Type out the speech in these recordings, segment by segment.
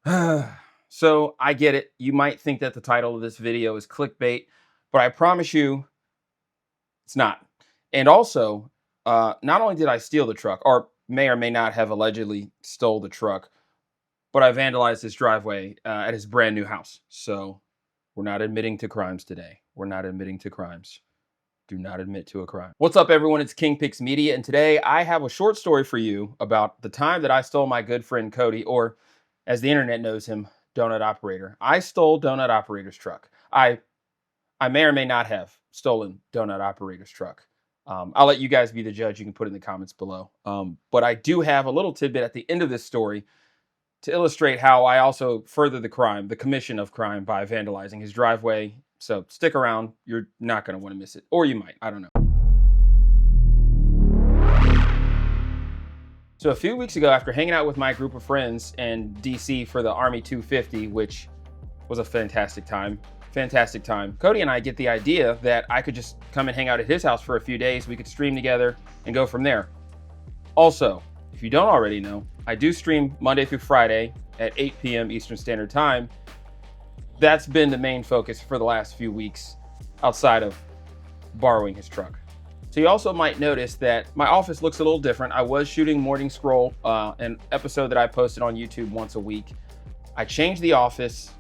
So I get it. You might think that the title of this video is clickbait, but I promise you it's not. And also, not only did I steal the truck, or may or may not have allegedly stole the truck, but I vandalized his driveway at his brand new house. So we're not admitting to crimes today. We're not admitting to crimes. Do not admit to a crime. What's up, everyone? It's King Picks Media, and today I have a short story for you about the time that I stole my good friend Cody, or as the internet knows him, Donut Operator. I stole Donut Operator's truck. I may or may not have stolen Donut Operator's truck. I'll let you guys be the judge. You can put it in the comments below. But I do have a little tidbit at the end of this story to illustrate how I also further the crime, the commission of crime, by vandalizing his driveway. So stick around. You're not going to want to miss it. Or you might. I don't know. So a few weeks ago, after hanging out with my group of friends in DC for the Army 250, which was a fantastic time, Cody and I get the idea that I could just come and hang out at his house for a few days. We could stream together and go from there. Also, if you don't already know, I do stream Monday through Friday at 8 p.m. Eastern Standard Time. That's been the main focus for the last few weeks outside of borrowing his truck. So you also might notice that my office looks a little different. I was shooting Morning Scroll, an episode that I posted on YouTube once a week. I changed the office,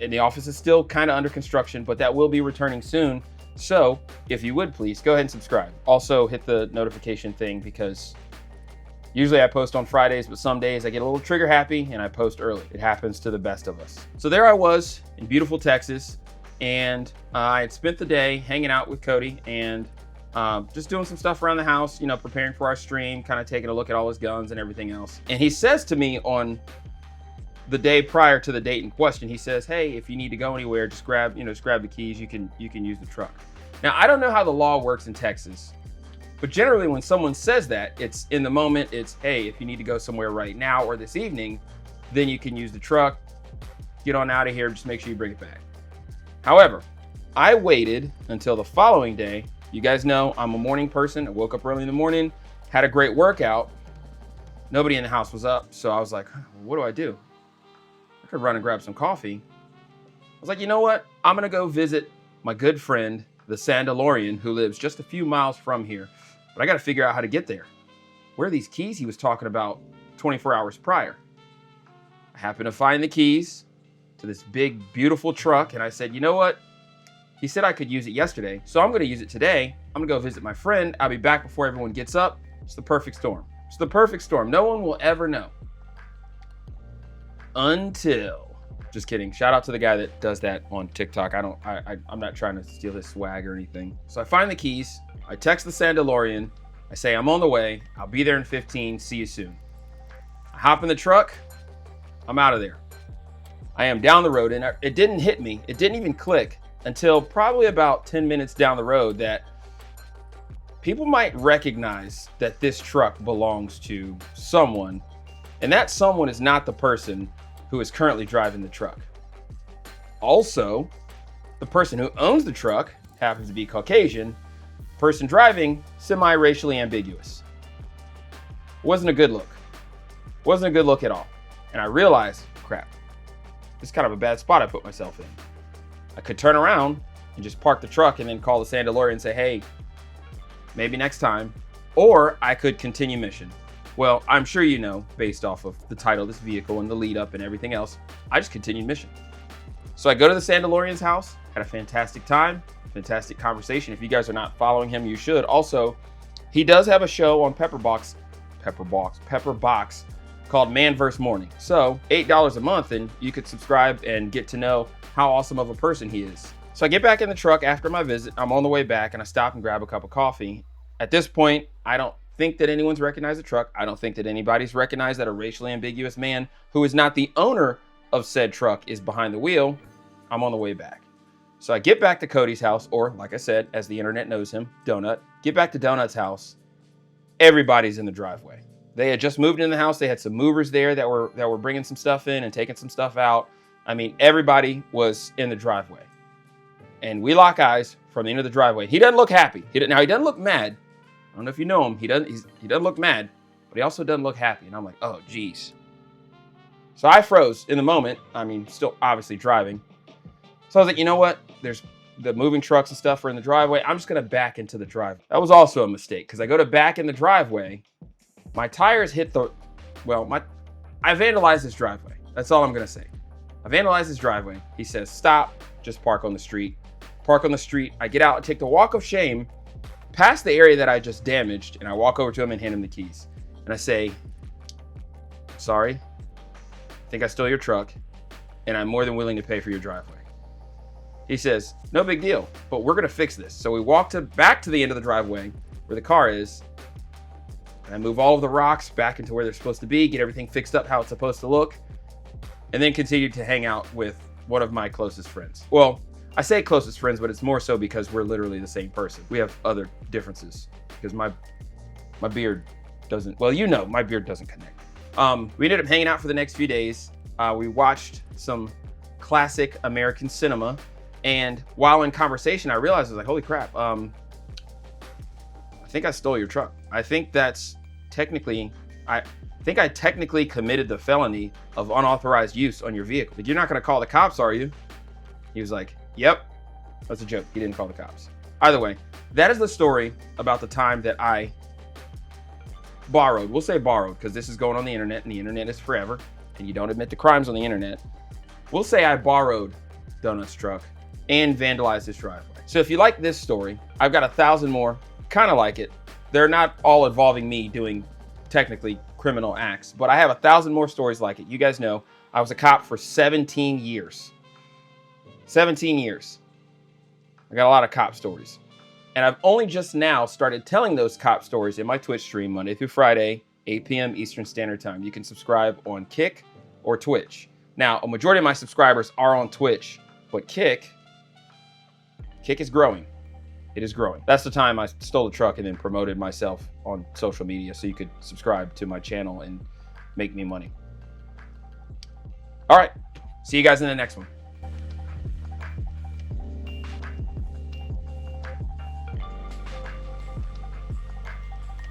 and the office is still kind of under construction, but that will be returning soon. So if you would please go ahead and subscribe. Also hit the notification thing, because usually I post on Fridays, but some days I get a little trigger happy and I post early. It happens to the best of us. So there I was in beautiful Texas, and I had spent the day hanging out with Cody and just doing some stuff around the house, you know, preparing for our stream, kind of taking a look at all his guns and everything else. And he says to me on the day prior to the date in question, he says, "Hey, if you need to go anywhere, just grab the keys. You can use the truck." Now, I don't know how the law works in Texas, but generally when someone says that, it's in the moment, it's, "Hey, if you need to go somewhere right now or this evening, then you can use the truck. Get on out of here. Just make sure you bring it back." However, I waited until the following day. You guys know I'm a morning person. I woke up early in the morning, had a great workout. Nobody in the house was up, so I was like, what do I do? I could run and grab some coffee. I was like, you know what? I'm gonna go visit my good friend, the Sandalorian, who lives just a few miles from here. But I gotta figure out how to get there. Where are these keys he was talking about 24 hours prior? I happened to find the keys to this big, beautiful truck, and I said, you know what? He said I could use it yesterday, so I'm gonna use it today. I'm gonna go visit my friend. I'll be back before everyone gets up. It's the perfect storm. It's the perfect storm. No one will ever know. Until, just kidding. Shout out to the guy that does that on TikTok. I'm not trying to steal his swag or anything. So I find the keys. I text the Sandalorian. I say, I'm on the way. I'll be there in 15. See you soon. I hop in the truck. I'm out of there. I am down the road, and it didn't hit me. It didn't even click until probably about 10 minutes down the road that people might recognize that this truck belongs to someone, and that someone is not the person who is currently driving the truck. Also, the person who owns the truck happens to be Caucasian. Person driving, semi-racially ambiguous. Wasn't a good look. Wasn't a good look at all. And I realized, crap, this is kind of a bad spot I put myself in. I could turn around and just park the truck and then call the Sandalorian and say, hey, maybe next time. Or I could continue mission. Well, I'm sure you know, based off of the title of this vehicle and the lead up and everything else, I just continued mission. So I go to the Sandalorian's house, had a fantastic time, fantastic conversation. If you guys are not following him, you should. Also, he does have a show on Pepperbox called Man vs. Morning. So $8 a month, and you could subscribe and get to know how awesome of a person he is. So I get back in the truck after my visit. I'm on the way back, and I stop and grab a cup of coffee. At this point, I don't think that anyone's recognized the truck. I don't think that anybody's recognized that a racially ambiguous man who is not the owner of said truck is behind the wheel. I'm on the way back. So I get back to Cody's house, or like I said, as the internet knows him, Donut. Get back to Donut's house. Everybody's in the driveway. They had just moved in the house. They had some movers there that were bringing some stuff in and taking some stuff out. I mean, everybody was in the driveway. And we lock eyes from the end of the driveway. He doesn't look happy. He doesn't look mad. I don't know if you know him. He doesn't look mad, but he also doesn't look happy. And I'm like, oh, geez. So I froze in the moment. I mean, still obviously driving. So I was like, you know what? There's the moving trucks and stuff are in the driveway. I'm just gonna back into the driveway. That was also a mistake because I go to back in the driveway. My tires hit the, I vandalized his driveway. That's all I'm gonna say. I vandalized his driveway. He says, stop, just park on the street. Park on the street. I get out and take the walk of shame past the area that I just damaged, and I walk over to him and hand him the keys. And I say, sorry, I think I stole your truck, and I'm more than willing to pay for your driveway. He says, no big deal, but we're gonna fix this. So we walk back to the end of the driveway where the car is, and I move all of the rocks back into where they're supposed to be, get everything fixed up how it's supposed to look, and then continue to hang out with one of my closest friends. Well, I say closest friends, but it's more so because we're literally the same person. We have other differences because my beard doesn't, well, you know, my beard doesn't connect. We ended up hanging out for the next few days. We watched some classic American cinema. And while in conversation, I realized, I was like, holy crap, I think I stole your truck. I think that's technically, I technically committed the felony of unauthorized use on your vehicle. Like, you're not gonna call the cops, are you? He was like, yep. That's a joke. He didn't call the cops. Either way, that is the story about the time that I borrowed. We'll say borrowed because this is going on the internet and the internet is forever and you don't admit to crimes on the internet. We'll say I borrowed Donut's truck and vandalized his driveway. So if you like this story, I've got 1,000 more, kind of like it. They're not all involving me doing technically criminal acts, but I have 1,000 more stories like it. You guys know I was a cop for 17 years. 17 years. I got a lot of cop stories. And I've only just now started telling those cop stories in my Twitch stream Monday through Friday, 8 p.m. Eastern Standard Time. You can subscribe on Kick or Twitch. Now, a majority of my subscribers are on Twitch, but Kick is growing. It is growing. That's the time I stole the truck and then promoted myself on social media so you could subscribe to my channel and make me money. All right. See you guys in the next one.